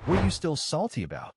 What are you still salty about?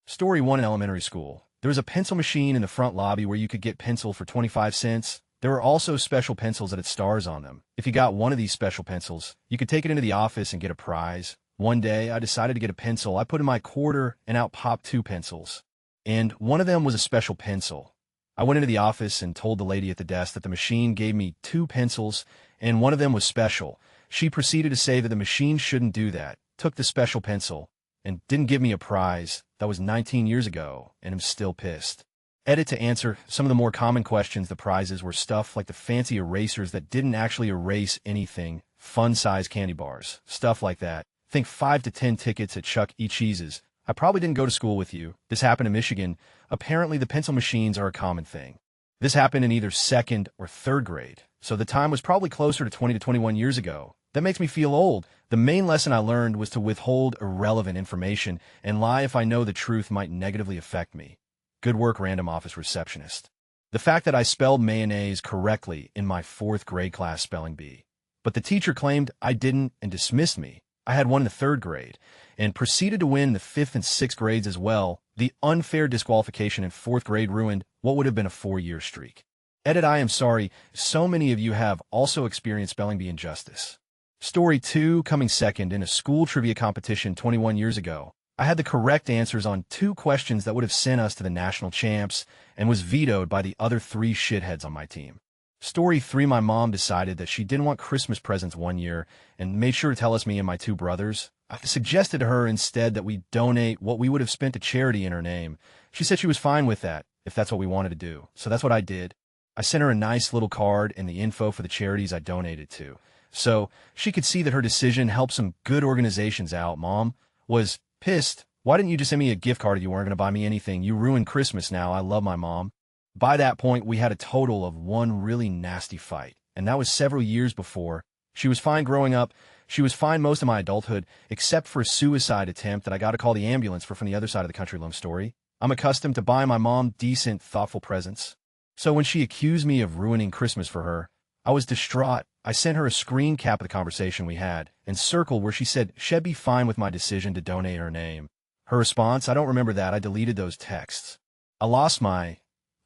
Story 1 in elementary school. There was a pencil machine in the front lobby where you could get pencil for 25 cents. There were also special pencils that had stars on them. If you got one of these special pencils, you could take it into the office and get a prize. One day, I decided to get a pencil. I put in my quarter and out popped 2 pencils. And one of them was a special pencil. I went into the office and told the lady at the desk that the machine gave me 2 pencils and one of them was special. She proceeded to say that the machine shouldn't do that, took the special pencil, and didn't give me a prize. That was 19 years ago, and I'm still pissed. Edit to answer some of the more common questions. The prizes were stuff like the fancy erasers that didn't actually erase anything, fun-size candy bars, stuff like that. Think 5 to 10 tickets at Chuck E. Cheese's. I probably didn't go to school with you. This happened in Michigan. Apparently, the pencil machines are a common thing. This happened in either 2nd or 3rd grade, so the time was probably closer to 20 to 21 years ago. That makes me feel old. The main lesson I learned was to withhold irrelevant information and lie if I know the truth might negatively affect me. Good work, random office receptionist. The fact that I spelled mayonnaise correctly in my 4th grade class spelling bee. But the teacher claimed I didn't and dismissed me. I had one in the 3rd grade and proceeded to win the 5th and 6th grades as well. The unfair disqualification in 4th grade ruined what would have been a 4-year streak. Edit, I am sorry. So many of you have also experienced spelling bee injustice. Story 2, coming second in a school trivia competition 21 years ago. I had the correct answers on 2 questions that would have sent us to the national champs and was vetoed by the other 3 shitheads on my team. Story 3, my mom decided that she didn't want Christmas presents one year and made sure to tell us, me and my 2 brothers. I suggested to her instead that we donate what we would have spent to charity in her name. She said she was fine with that, if that's what we wanted to do. So that's what I did. I sent her a nice little card and the info for the charities I donated to, so she could see that her decision helped some good organizations out. Mom was pissed. Why didn't you just send me a gift card if you weren't going to buy me anything? You ruined Christmas now. I love my mom. By that point, we had a total of 1 really nasty fight, and that was several years before. She was fine growing up. She was fine most of my adulthood, except for a suicide attempt that I got to call the ambulance for from the other side of the country. Long story. I'm accustomed to buying my mom decent, thoughtful presents. So when she accused me of ruining Christmas for her, I was distraught. I sent her a screen cap of the conversation we had and circled where she said she'd be fine with my decision to donate her name. Her response, I don't remember that. I deleted those texts.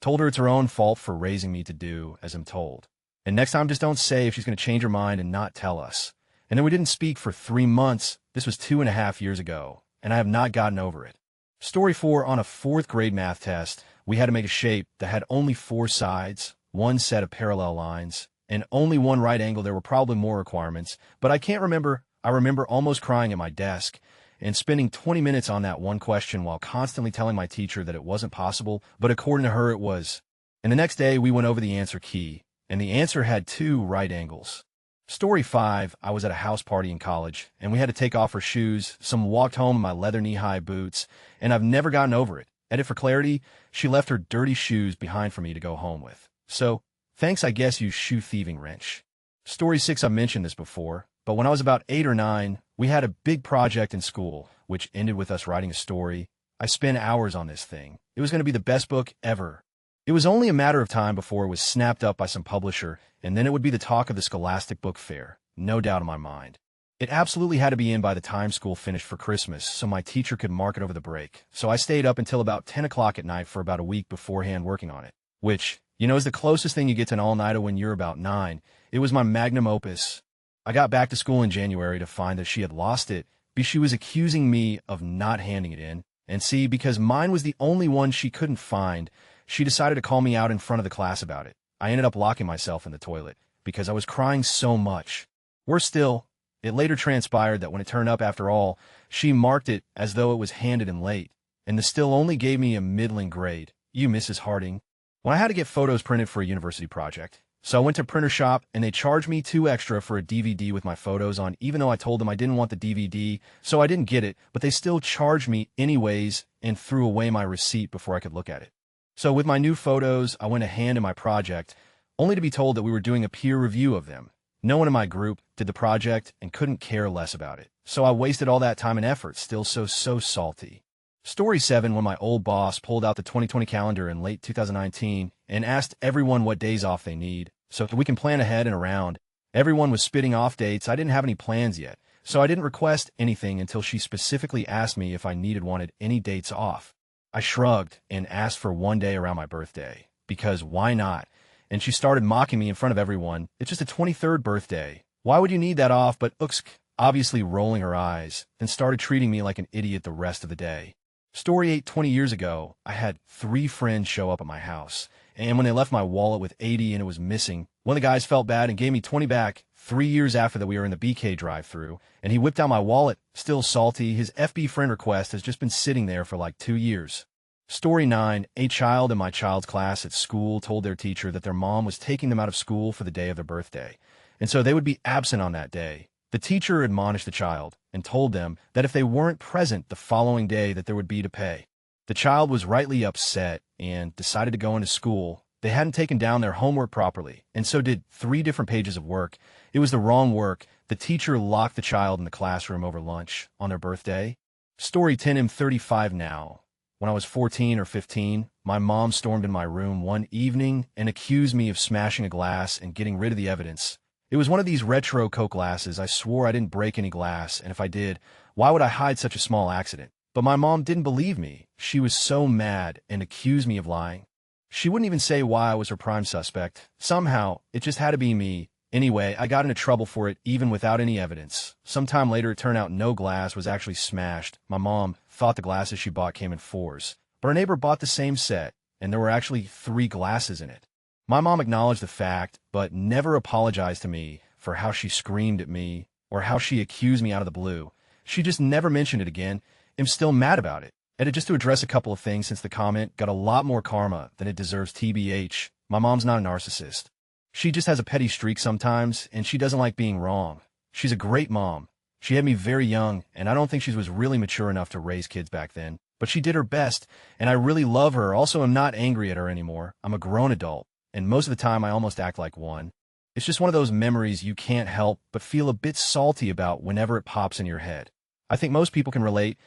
Told her it's her own fault for raising me to do as I'm told. And next time, just don't say if she's going to change her mind and not tell us. And then we didn't speak for 3 months. This was 2.5 years ago, and I have not gotten over it. Story 4, on a 4th grade math test, we had to make a shape that had only 4 sides, 1 set of parallel lines, and only 1 right angle. There were probably more requirements, but I can't remember. I remember almost crying at my desk and spending 20 minutes on that one question while constantly telling my teacher that it wasn't possible, but according to her it was. And the next day we went over the answer key, and the answer had 2 right angles. Story 5, I was at a house party in college, and we had to take off our shoes. Some walked home in my leather knee-high boots, and I've never gotten over it. Edit for clarity, she left her dirty shoes behind for me to go home with. So, thanks, I guess, you shoe-thieving wrench. Story 6, I've mentioned this before, but when I was about 8 or 9, we had a big project in school, which ended with us writing a story. I spent hours on this thing. It was going to be the best book ever. It was only a matter of time before it was snapped up by some publisher, and then it would be the talk of the Scholastic Book Fair, no doubt in my mind. It absolutely had to be in by the time school finished for Christmas, so my teacher could mark it over the break. So I stayed up until about 10 o'clock at night for about a week beforehand working on it, which, is the closest thing you get to an all-nighter when you're about 9. It was my magnum opus. I got back to school in January to find that she had lost it, because she was accusing me of not handing it in, and C, because mine was the only one she couldn't find, she decided to call me out in front of the class about it. I ended up locking myself in the toilet because I was crying so much. Worse still, it later transpired that when it turned up after all, she marked it as though it was handed in late, and the still only gave me a middling grade. You, Mrs. Harding. When I had to get photos printed for a university project, so I went to printer shop and they charged me $2 extra for a DVD with my photos on, even though I told them I didn't want the DVD, so I didn't get it, but they still charged me anyways and threw away my receipt before I could look at it. So with my new photos, I went to hand in my project, only to be told that we were doing a peer review of them. No one in my group did the project and couldn't care less about it. So I wasted all that time and effort, still so salty. Story 7, when my old boss pulled out the 2020 calendar in late 2019 and asked everyone what days off they need, so that we can plan ahead and around. Everyone was spitting off dates. I didn't have any plans yet, so I didn't request anything until she specifically asked me if I wanted any dates off. I shrugged and asked for one day around my birthday, because why not? And she started mocking me in front of everyone. It's just a 23rd birthday. Why would you need that off? But Uksk, obviously rolling her eyes, then started treating me like an idiot the rest of the day. Story 8, 20 years ago, I had 3 friends show up at my house, and when they left my wallet with 80 and it was missing, one of the guys felt bad and gave me 20 back 3 years after that we were in the BK drive-thru, and he whipped out my wallet, still salty. His FB friend request has just been sitting there for like 2 years. Story 9, a child in my child's class at school told their teacher that their mom was taking them out of school for the day of their birthday, and so they would be absent on that day. The teacher admonished the child and told them that if they weren't present the following day that there would be to pay. The child was rightly upset and decided to go into school. They hadn't taken down their homework properly, and so did 3 different pages of work. It was the wrong work. The teacher locked the child in the classroom over lunch on their birthday. Story 10, I'm 35 now. When I was 14 or 15, my mom stormed in my room one evening and accused me of smashing a glass and getting rid of the evidence. It was one of these retro Coke glasses. I swore I didn't break any glass, and if I did, why would I hide such a small accident? But my mom didn't believe me. She was so mad and accused me of lying. She wouldn't even say why I was her prime suspect. Somehow, it just had to be me. Anyway, I got into trouble for it even without any evidence. Sometime later, it turned out no glass was actually smashed. My mom thought the glasses she bought came in 4s, but our neighbor bought the same set, and there were actually 3 glasses in it. My mom acknowledged the fact, but never apologized to me for how she screamed at me or how she accused me out of the blue. She just never mentioned it again. I'm still mad about it. And just to address a couple of things, since the comment got a lot more karma than it deserves, TBH, my mom's not a narcissist. She just has a petty streak sometimes, and she doesn't like being wrong. She's a great mom. She had me very young, and I don't think she was really mature enough to raise kids back then. But she did her best, and I really love her. Also, I'm not angry at her anymore. I'm a grown adult, and most of the time I almost act like one. It's just one of those memories you can't help but feel a bit salty about whenever it pops in your head. I think most people can relate.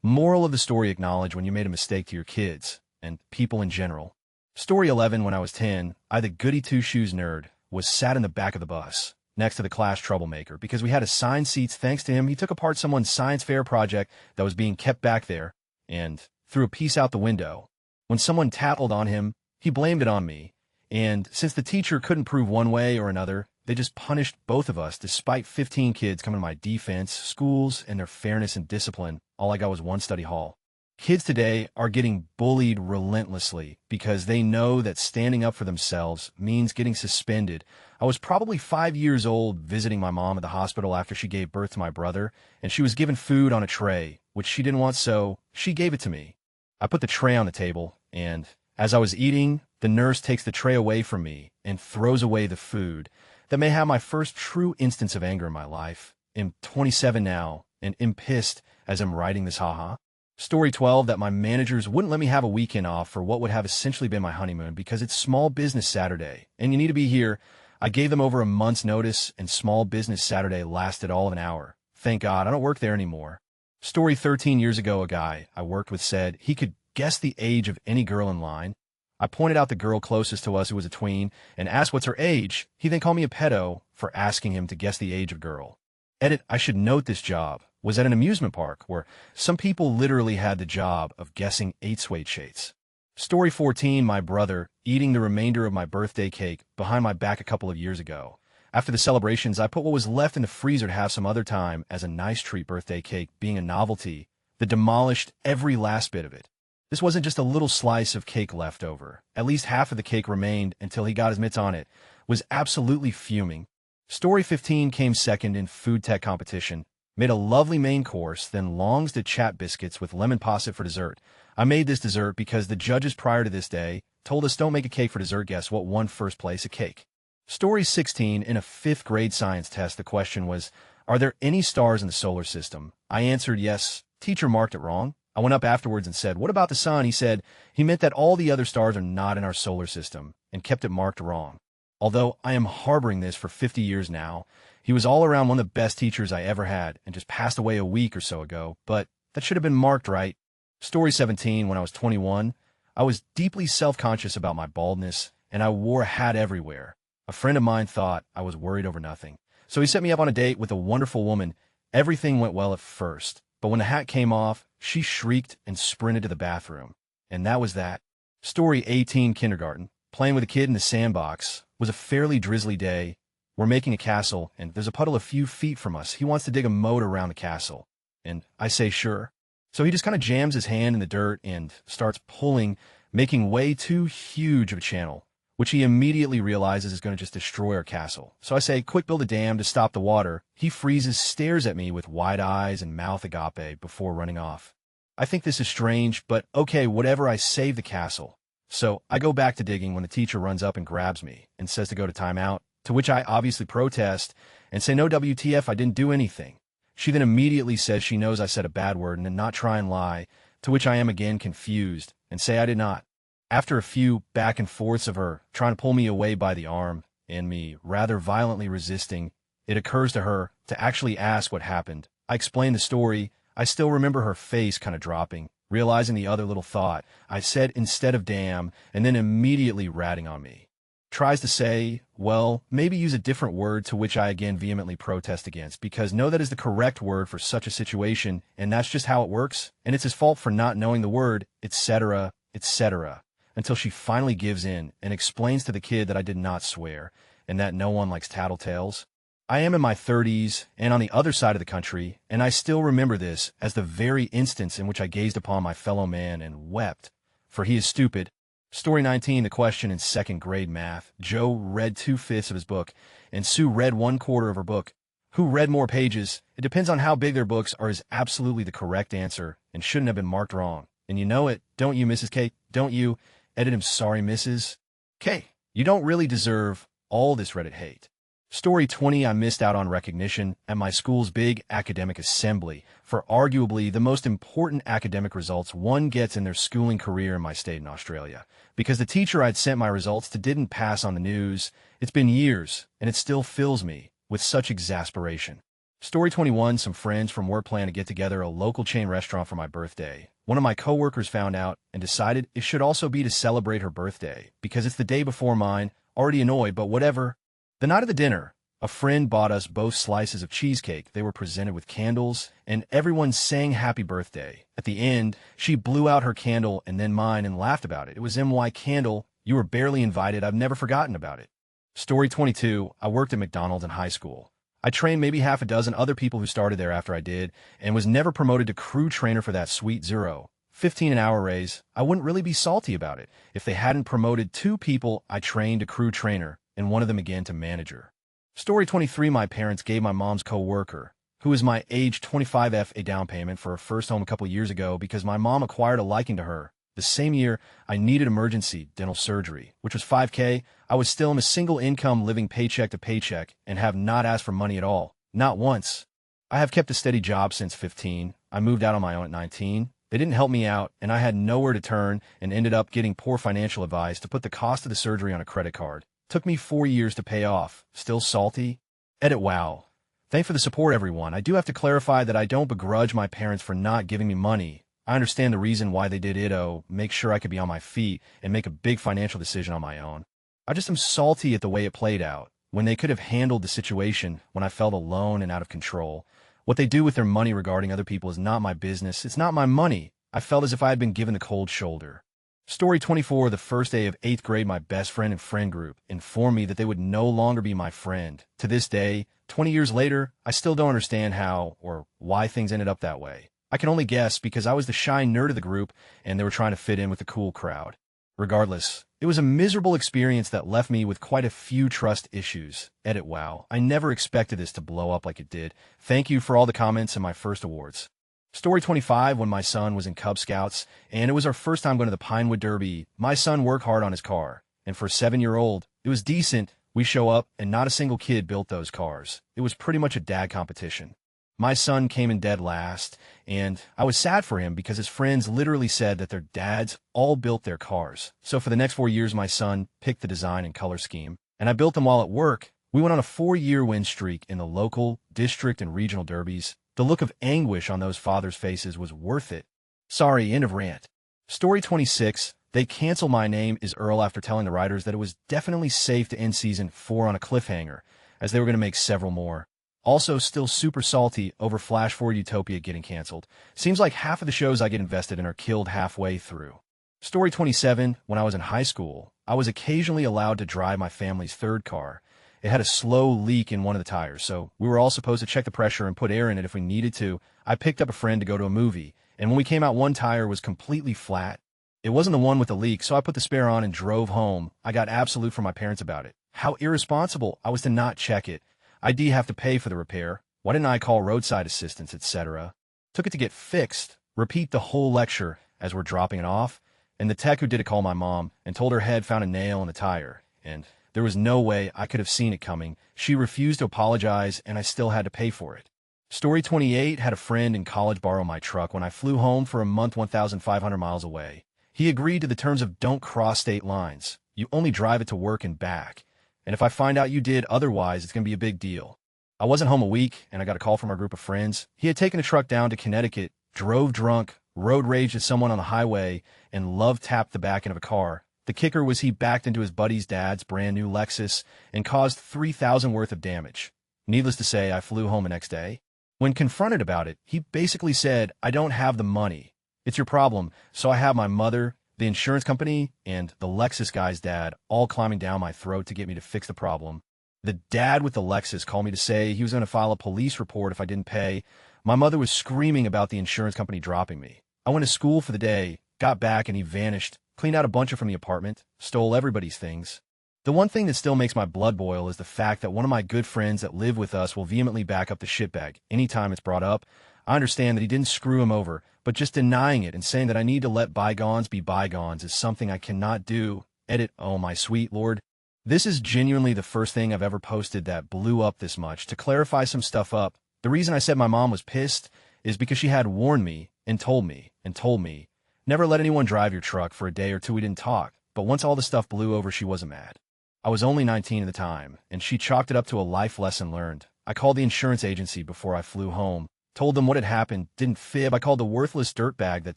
Moral of the story: acknowledge when you made a mistake to your kids and people in general. Story 11, when I was 10, I, the goody two-shoes nerd, was sat in the back of the bus next to the class troublemaker because we had assigned seats. Thanks to him, he took apart someone's science fair project that was being kept back there and threw a piece out the window. When someone tattled on him, he blamed it on me. And since the teacher couldn't prove one way or another, they just punished both of us despite 15 kids coming to my defense. Schools and their fairness and discipline, all I got was one study hall. Kids today are getting bullied relentlessly because they know that standing up for themselves means getting suspended. I was probably 5 years old visiting my mom at the hospital after she gave birth to my brother, and she was given food on a tray, which she didn't want, so she gave it to me. I put the tray on the table, and as I was eating, the nurse takes the tray away from me and throws away the food. That may have my first true instance of anger in my life. I'm 27 now, and am pissed as I'm writing this, haha. Story 12, that my managers wouldn't let me have a weekend off for what would have essentially been my honeymoon because it's Small Business Saturday, and you need to be here. I gave them over a month's notice, and Small Business Saturday lasted all of an hour. Thank God, I don't work there anymore. Story 13, years ago, a guy I worked with said he could guess the age of any girl in line. I pointed out the girl closest to us, who was a tween, and asked what's her age. He then called me a pedo for asking him to guess the age of girl. Edit, I should note this job was at an amusement park where some people literally had the job of guessing 8 shades. Story 14, my brother eating the remainder of my birthday cake behind my back a couple of years ago. After the celebrations, I put what was left in the freezer to have some other time as a nice treat. Birthday cake being a novelty, that demolished every last bit of it. This wasn't just a little slice of cake left over. At least half of the cake remained until he got his mitts on it. Was absolutely fuming. Story 15, came second in food tech competition. Made a lovely main course, then longs to chat biscuits with lemon posset for dessert. I made this dessert because the judges prior to this day told us don't make a cake for dessert. Guess what won first place? A cake. Story 16, in a 5th grade science test, the question was, are there any stars in the solar system? I answered yes. Teacher marked it wrong. I went up afterwards and said, what about the sun? He said he meant that all the other stars are not in our solar system, and kept it marked wrong. Although I am harboring this for 50 years now, he was all around one of the best teachers I ever had and just passed away a week or so ago, but that should have been marked right. Story 17, when I was 21, I was deeply self-conscious about my baldness, and I wore a hat everywhere. A friend of mine thought I was worried over nothing, so he set me up on a date with a wonderful woman. Everything went well at first, but when the hat came off, she shrieked and sprinted to the bathroom. And that was that. Story 18, kindergarten. Playing with a kid in the sandbox. Was a fairly drizzly day. We're making a castle, and there's a puddle a few feet from us. He wants to dig a moat around the castle. And I say sure. So he just kind of jams his hand in the dirt and starts pulling, making way too huge of a channel, which he immediately realizes is going to just destroy our castle. So I say, quick, build a dam to stop the water. He freezes, stares at me with wide eyes and mouth agape before running off. I think this is strange, but okay, whatever, I save the castle. So I go back to digging when the teacher runs up and grabs me and says to go to timeout, to which I obviously protest and say, no, WTF, I didn't do anything. She then immediately says she knows I said a bad word and to not try and lie, to which I am again confused and say I did not. After a few back and forths of her trying to pull me away by the arm and me rather violently resisting, it occurs to her to actually ask what happened. I explain the story. I still remember her face kind of dropping, realizing the other little thought. I said instead of damn, and then immediately ratting on me. Tries to say, well, maybe use a different word, to which I again vehemently protest against, because no, that is the correct word for such a situation, and that's just how it works, and it's his fault for not knowing the word, etc., etc., until she finally gives in and explains to the kid that I did not swear, and that no one likes tattletales. I am in my 30s and on the other side of the country, and I still remember this as the very instance in which I gazed upon my fellow man and wept, for he is stupid. Story 19, the question in second grade math. Joe read 2/5 of his book, and Sue read 1/4 of her book. Who read more pages? It depends on how big their books are is absolutely the correct answer and shouldn't have been marked wrong. And you know it, don't you, Mrs. K? Don't you? Edit him, sorry, Mrs. K. You don't really deserve all this Reddit hate. Story 20, I missed out on recognition at my school's big academic assembly for arguably the most important academic results one gets in their schooling career in my state in Australia. Because the teacher I'd sent my results to didn't pass on the news. It's been years, and it still fills me with such exasperation. Story 21, some friends from work plan to get together a local chain restaurant for my birthday. One of my coworkers found out and decided it should also be to celebrate her birthday, because it's the day before mine, already annoyed, but whatever. The night of the dinner, a friend bought us both slices of cheesecake. They were presented with candles, and everyone sang happy birthday. At the end, she blew out her candle and then mine and laughed about it. It was MY Candle. You were barely invited. I've never forgotten about it. Story 22, I worked at McDonald's in high school. I trained maybe half a dozen other people who started there after I did, and was never promoted to crew trainer for that sweet $0.15 an hour raise. I wouldn't really be salty about it if they hadn't promoted 2 people I trained to crew trainer, and one of them again to manager. Story 23, my parents gave my mom's co-worker, who is my age 25F, a down payment for her first home a couple years ago because my mom acquired a liking to her. The same year, I needed emergency dental surgery, which was $5K. I was still in a single income living paycheck to paycheck and have not asked for money at all. Not once. I have kept a steady job since 15. I moved out on my own at 19. They didn't help me out, and I had nowhere to turn and ended up getting poor financial advice to put the cost of the surgery on a credit card. Took me 4 years to pay off. Still salty? Edit wow. Thanks for the support, everyone. I do have to clarify that I don't begrudge my parents for not giving me money. I understand the reason why they did it, make sure I could be on my feet and make a big financial decision on my own. I just am salty at the way it played out, when they could have handled the situation when I felt alone and out of control. What they do with their money regarding other people is not my business. It's not my money. I felt as if I had been given the cold shoulder. Story 24, the first day of 8th grade, my best friend and friend group informed me that they would no longer be my friend. To this day, 20 years later, I still don't understand how or why things ended up that way. I can only guess because I was the shy nerd of the group and they were trying to fit in with the cool crowd. Regardless, it was a miserable experience that left me with quite a few trust issues. Edit wow. I never expected this to blow up like it did. Thank you for all the comments and my first awards. Story 25, when my son was in Cub Scouts, and it was our first time going to the Pinewood Derby. My son worked hard on his car, and for a 7-year-old, it was decent. We show up, and not a single kid built those cars. It was pretty much a dad competition. My son came in dead last, and I was sad for him because his friends literally said that their dads all built their cars. So for the next 4 years, my son picked the design and color scheme, and I built them while at work. We went on a 4-year win streak in the local, district, and regional derbies. The look of anguish on those fathers' faces was worth it. Sorry, end of rant. Story 26, they canceled My Name is Earl after telling the writers that it was definitely safe to end season 4 on a cliffhanger, as they were going to make several more. Also, still super salty over Flash Forward Utopia getting canceled. Seems like half of the shows I get invested in are killed halfway through. Story 27. When I was in high school, I was occasionally allowed to drive my family's third car. It had a slow leak in one of the tires, so we were all supposed to check the pressure and put air in it if we needed to. I picked up a friend to go to a movie, and when we came out, one tire was completely flat. It wasn't the one with the leak, so I put the spare on and drove home. I got absolute from my parents about it. How irresponsible I was to not check it. I'd have to pay for the repair. Why didn't I call roadside assistance, etc.? Took it to get fixed. Repeat the whole lecture as we're dropping it off. And the tech who did it called my mom and told her head found a nail in the tire. And there was no way I could have seen it coming. She refused to apologize, and I still had to pay for it. Story 28. Had a friend in college borrow my truck when I flew home for a month 1,500 miles away. He agreed to the terms of don't cross state lines. You only drive it to work and back. And if I find out you did otherwise, it's going to be a big deal. I wasn't home a week, and I got a call from our group of friends. He had taken a truck down to Connecticut, drove drunk, road raged at someone on the highway, and love tapped the back end of a car. The kicker was he backed into his buddy's dad's brand new Lexus and caused $3,000 worth of damage. Needless to say, I flew home the next day. When confronted about it, he basically said, I don't have the money. It's your problem, so I have my mother, the insurance company, and the Lexus guy's dad all climbing down my throat to get me to fix the problem. The dad with the Lexus called me to say he was going to file a police report if I didn't pay. My mother was screaming about the insurance company dropping me. I went to school for the day, got back, and he vanished, cleaned out a bunch from the apartment, stole everybody's things. The one thing that still makes my blood boil is the fact that one of my good friends that live with us will vehemently back up the shitbag anytime it's brought up. I understand that he didn't screw him over, but just denying it and saying that I need to let bygones be bygones is something I cannot do. Edit, oh my sweet lord. This is genuinely the first thing I've ever posted that blew up this much. To clarify some stuff up, the reason I said my mom was pissed is because she had warned me and told me, never let anyone drive your truck for a day or two. We didn't talk, but once all the stuff blew over, she wasn't mad. I was only 19 at the time, and she chalked it up to a life lesson learned. I called the insurance agency before I flew home. Told them what had happened, didn't fib. I called the worthless dirtbag that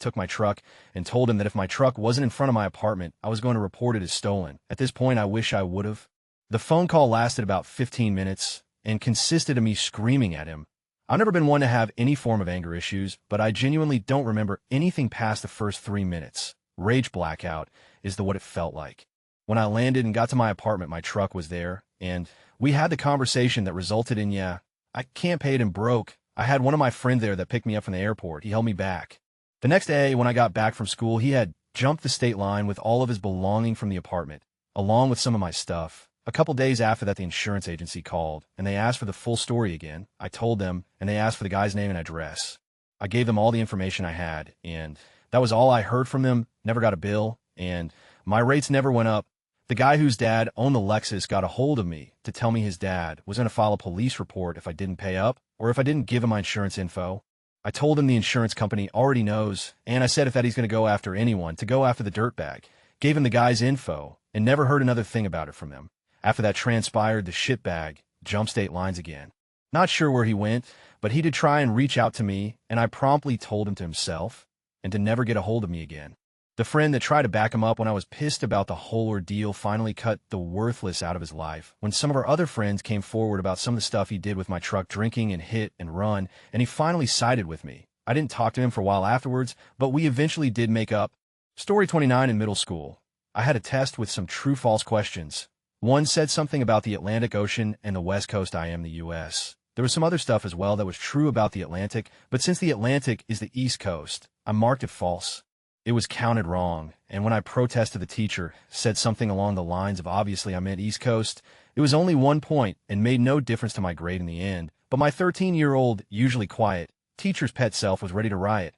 took my truck and told him that if my truck wasn't in front of my apartment, I was going to report it as stolen. At this point, I wish I would have. The phone call lasted about 15 minutes and consisted of me screaming at him. I've never been one to have any form of anger issues, but I genuinely don't remember anything past the first 3 minutes. Rage blackout is what it felt like. When I landed and got to my apartment, my truck was there, and we had the conversation that resulted in, yeah, I can't pay it and broke. I had one of my friends there that picked me up from the airport. He held me back. The next day, when I got back from school, he had jumped the state line with all of his belongings from the apartment, along with some of my stuff. A couple days after that, the insurance agency called, and they asked for the full story again. I told them, and they asked for the guy's name and address. I gave them all the information I had, and that was all I heard from them. Never got a bill, and my rates never went up. The guy whose dad owned the Lexus got a hold of me to tell me his dad was going to file a police report if I didn't pay up, or if I didn't give him my insurance info. I told him the insurance company already knows, and I said if that he's going to go after anyone, to go after the dirtbag. Gave him the guy's info, and never heard another thing about it from him. After that transpired, the shitbag jumped state lines again. Not sure where he went, but he did try and reach out to me, and I promptly told him to himself, and to never get a hold of me again. The friend that tried to back him up when I was pissed about the whole ordeal finally cut the worthless out of his life when some of our other friends came forward about some of the stuff he did with my truck, drinking and hit and run, and he finally sided with me. I didn't talk to him for a while afterwards, but we eventually did make up. Story 29. In middle school, I had a test with some true-false questions. One said something about the Atlantic Ocean and the West Coast. I am the U.S. There was some other stuff as well that was true about the Atlantic, but since the Atlantic is the East Coast, I marked it false. It was counted wrong, and when I protested, the teacher said something along the lines of obviously I meant East Coast. It was only 1 point and made no difference to my grade in the end, but my 13-year-old, usually quiet, teacher's pet self was ready to riot.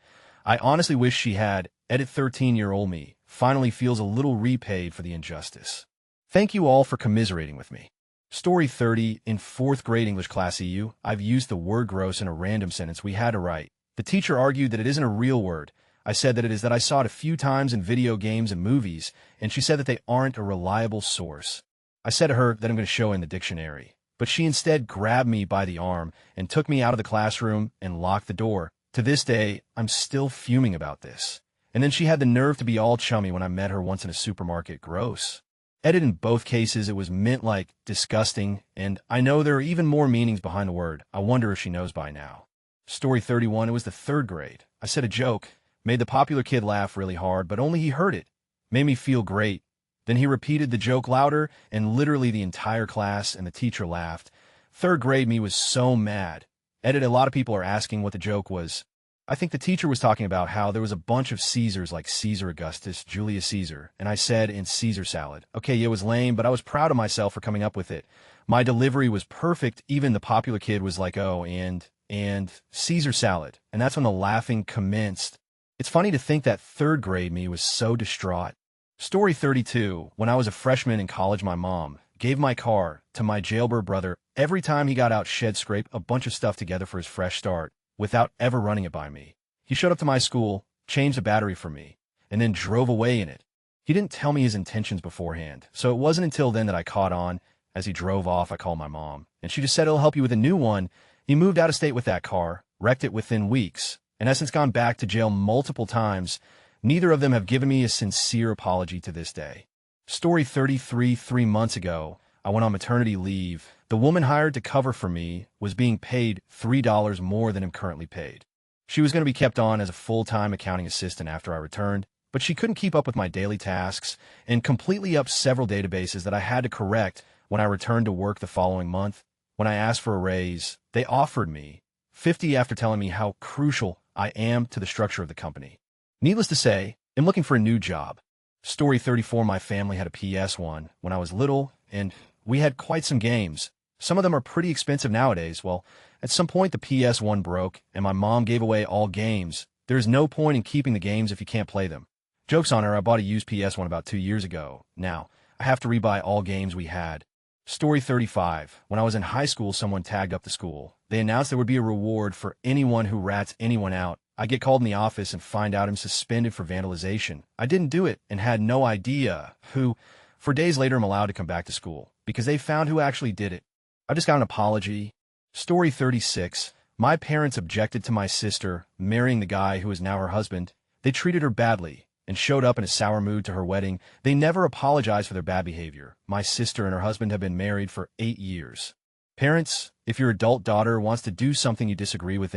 I honestly wish she had. Edit 13-year-old me finally feels a little repaid for the injustice. Thank you all for commiserating with me. Story 30. In 4th grade English class EU, I've used the word gross in a random sentence we had to write. The teacher argued that it isn't a real word. I said that it is that I saw it a few times in video games and movies, and she said that they aren't a reliable source. I said to her that I'm going to show in the dictionary, but she instead grabbed me by the arm and took me out of the classroom and locked the door. To this day, I'm still fuming about this. And then she had the nerve to be all chummy when I met her once in a supermarket. Gross. Edit in both cases, it was meant like disgusting, and I know there are even more meanings behind the word. I wonder if she knows by now. Story 31, it was the third grade. I said a joke, made the popular kid laugh really hard, but only he heard it. Made me feel great. Then he repeated the joke louder, and literally the entire class and the teacher laughed. Third grade me was so mad. Edit, a lot of people are asking what the joke was. I think the teacher was talking about how there was a bunch of Caesars like Caesar Augustus, Julius Caesar, and I said in Caesar salad. Okay, it was lame, but I was proud of myself for coming up with it. My delivery was perfect. Even the popular kid was like, oh, and Caesar salad. And that's when the laughing commenced. It's funny to think that third grade me was so distraught. Story 32. When I was a freshman in college, my mom gave my car to my jailbird brother every time he got out, scrape a bunch of stuff together for his fresh start without ever running it by me. He showed up to my school, changed the battery for me, and then drove away in it. He didn't tell me his intentions beforehand, so it wasn't until then that I caught on. As he drove off, I called my mom, and she just said, it'll help you with a new one. He moved out of state with that car, wrecked it within weeks, and has since gone back to jail multiple times. Neither of them have given me a sincere apology to this day. Story 33. 3 months ago, I went on maternity leave. The woman hired to cover for me was being paid $3 more than I'm currently paid. She was going to be kept on as a full-time accounting assistant after I returned, but she couldn't keep up with my daily tasks and completely upped several databases that I had to correct when I returned to work the following month. When I asked for a raise, they offered me $50 after telling me how crucial I am to the structure of the company. Needless to say, I'm looking for a new job. Story 34. My family had a PS1 when I was little, and we had quite some games. Some of them are pretty expensive nowadays. Well, at some point the PS1 broke, and my mom gave away all games. There's no point in keeping the games if you can't play them. Joke's on her, I bought a used PS1 about 2 years ago. Now, I have to rebuy all games we had. Story 35. When I was in high school, someone tagged up the school. They announced there would be a reward for anyone who rats anyone out. I get called in the office and find out I'm suspended for vandalization. I didn't do it and had no idea who. For days later, I'm allowed to come back to school because they found who actually did it. I just got an apology. Story 36. My parents objected to my sister marrying the guy who is now her husband. They treated her badly and showed up in a sour mood to her wedding. They never apologized for their bad behavior. My sister and her husband have been married for 8 years. Parents, if your adult daughter wants to do something you disagree with,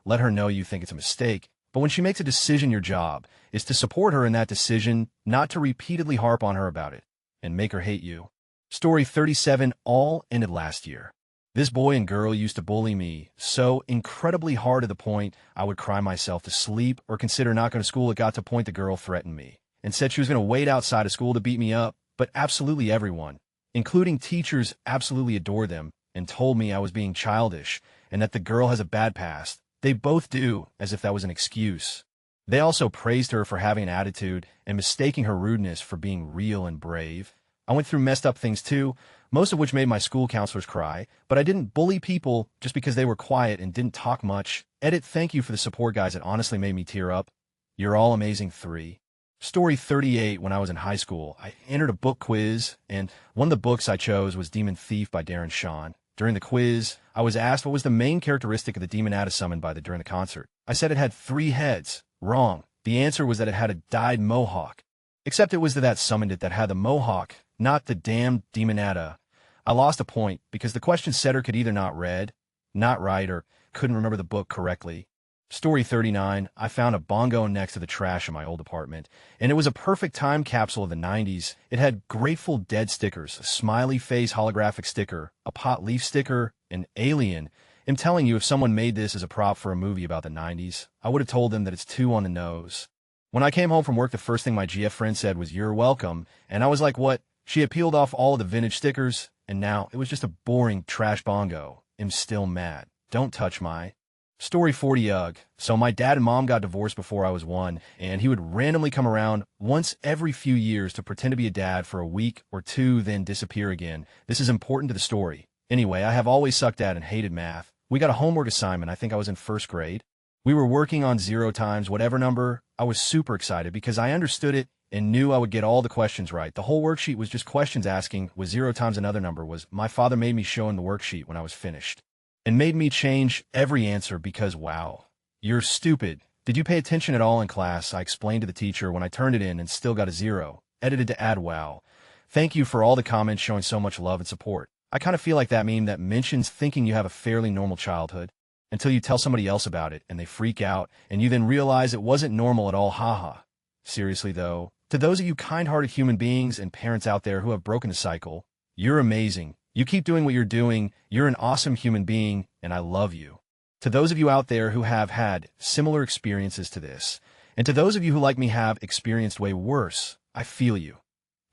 let her know you think it's a mistake. But when she makes a decision, your job is to support her in that decision, not to repeatedly harp on her about it and make her hate you. Story 37. All ended last year. This boy and girl used to bully me so incredibly hard to the point I would cry myself to sleep or consider not going to school. It got to a point the girl threatened me and said she was going to wait outside of school to beat me up. But absolutely everyone, including teachers, absolutely adored them and told me I was being childish and that the girl has a bad past. They both do, as if that was an excuse. They also praised her for having an attitude and mistaking her rudeness for being real and brave. I went through messed up things too, most of which made my school counselors cry, but I didn't bully people just because they were quiet and didn't talk much. Edit, thank you for the support, guys. It honestly made me tear up. You're all amazing. 3. Story 38. When I was in high school, I entered a book quiz, and one of the books I chose was Demon Thief by Darren Shan. During the quiz, I was asked what was the main characteristic of the demonata summoned during the concert. I said it had 3 heads. Wrong. The answer was that it had a dyed mohawk. Except it was that summoned it that had the mohawk, not the damned demonata. I lost a point because the question setter could either not read, not write, or couldn't remember the book correctly. Story 39. I found a bongo next to the trash in my old apartment, and it was a perfect time capsule of the 90s. It had Grateful Dead stickers, a smiley face holographic sticker, a pot leaf sticker, an alien. I'm telling you, if someone made this as a prop for a movie about the 90s, I would have told them that it's too on the nose. When I came home from work, the first thing my GF friend said was, "You're welcome," and I was like, what? She had peeled off all of the vintage stickers, and now it was just a boring trash bongo. I'm still mad. Don't touch my... Story 40. Ugh. So my dad and mom got divorced before I was 1, and he would randomly come around once every few years to pretend to be a dad for a week or 2, then disappear again. This is important to the story. Anyway, I have always sucked at and hated math. We got a homework assignment. I think I was in 1st grade. We were working on 0 times whatever number. I was super excited because I understood it and knew I would get all the questions right. The whole worksheet was just questions asking was 0 times another number. My father made me show him the worksheet when I was finished and made me change every answer because, wow, you're stupid. Did you pay attention at all in class? I explained to the teacher when I turned it in and still got a 0. Edited to add wow. Thank you for all the comments showing so much love and support. I kind of feel like that meme that mentions thinking you have a fairly normal childhood until you tell somebody else about it and they freak out and you then realize it wasn't normal at all, haha. Seriously though, to those of you kind-hearted human beings and parents out there who have broken the cycle, you're amazing. You keep doing what you're doing. You're an awesome human being, and I love you. To those of you out there who have had similar experiences to this, and to those of you who like me have experienced way worse, I feel you.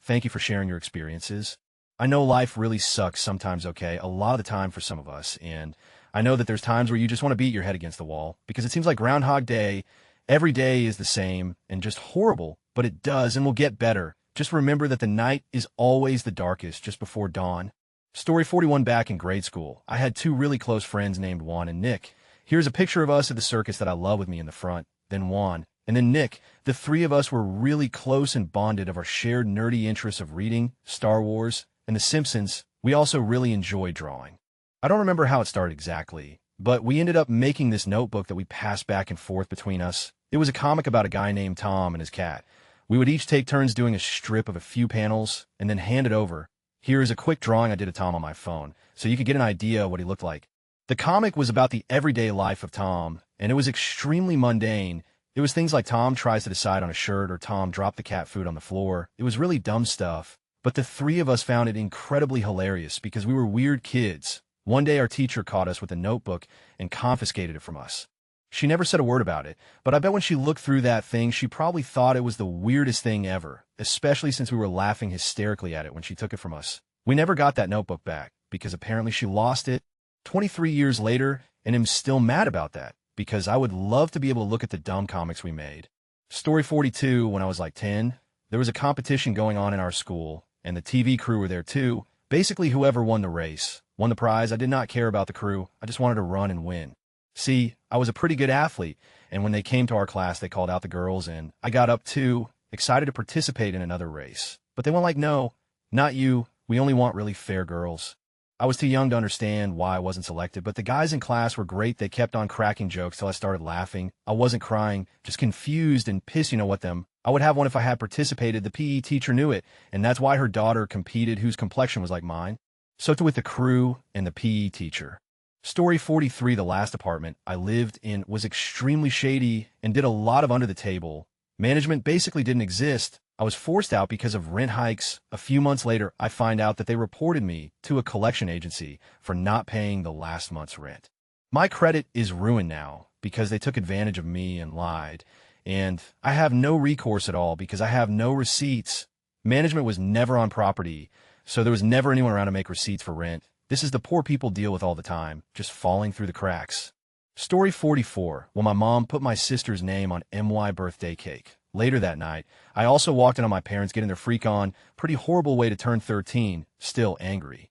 Thank you for sharing your experiences. I know life really sucks sometimes, okay, a lot of the time for some of us, and I know that there's times where you just want to beat your head against the wall because it seems like Groundhog Day, every day is the same and just horrible, but it does and will get better. Just remember that the night is always the darkest just before dawn. Story 41. Back in grade school, I had two really close friends named Juan and Nick. Here's a picture of us at the circus that I love with me in the front, then Juan, and then Nick. The three of us were really close and bonded of our shared nerdy interests of reading, Star Wars, and The Simpsons. We also really enjoyed drawing. I don't remember how it started exactly, but we ended up making this notebook that we passed back and forth between us. It was a comic about a guy named Tom and his cat. We would each take turns doing a strip of a few panels and then hand it over. Here is a quick drawing I did of Tom on my phone, so you could get an idea of what he looked like. The comic was about the everyday life of Tom, and it was extremely mundane. It was things like Tom tries to decide on a shirt or Tom dropped the cat food on the floor. It was really dumb stuff, but the three of us found it incredibly hilarious because we were weird kids. One day our teacher caught us with a notebook and confiscated it from us. She never said a word about it, but I bet when she looked through that thing, she probably thought it was the weirdest thing ever, especially since we were laughing hysterically at it when she took it from us. We never got that notebook back because apparently she lost it 23 years later, and am still mad about that because I would love to be able to look at the dumb comics we made. Story 42. When I was like 10, there was a competition going on in our school, and the TV crew were there too. Basically, whoever won the race won the prize. I did not care about the crew. I just wanted to run and win. See, I was a pretty good athlete, and when they came to our class, they called out the girls, and I got up too, excited to participate in another race. But they went like, no, not you. We only want really fair girls. I was too young to understand why I wasn't selected, but the guys in class were great. They kept on cracking jokes till I started laughing. I wasn't crying, just confused and pissed, at them. I would have one if I had participated. The PE teacher knew it, and that's why her daughter competed, whose complexion was like mine. So too with the crew and the PE teacher. Story 43. The last apartment I lived in was extremely shady and did a lot of under the table. Management basically didn't exist. I was forced out because of rent hikes. A few months later, I find out that they reported me to a collection agency for not paying the last month's rent. My credit is ruined now because they took advantage of me and lied, and I have no recourse at all because I have no receipts. Management was never on property, so there was never anyone around to make receipts for rent. This is the poor people deal with all the time, just falling through the cracks. Story 44. Well, my mom put my sister's name on MY birthday cake. Later that night, I also walked in on my parents getting their freak on. Pretty horrible way to turn 13, still angry.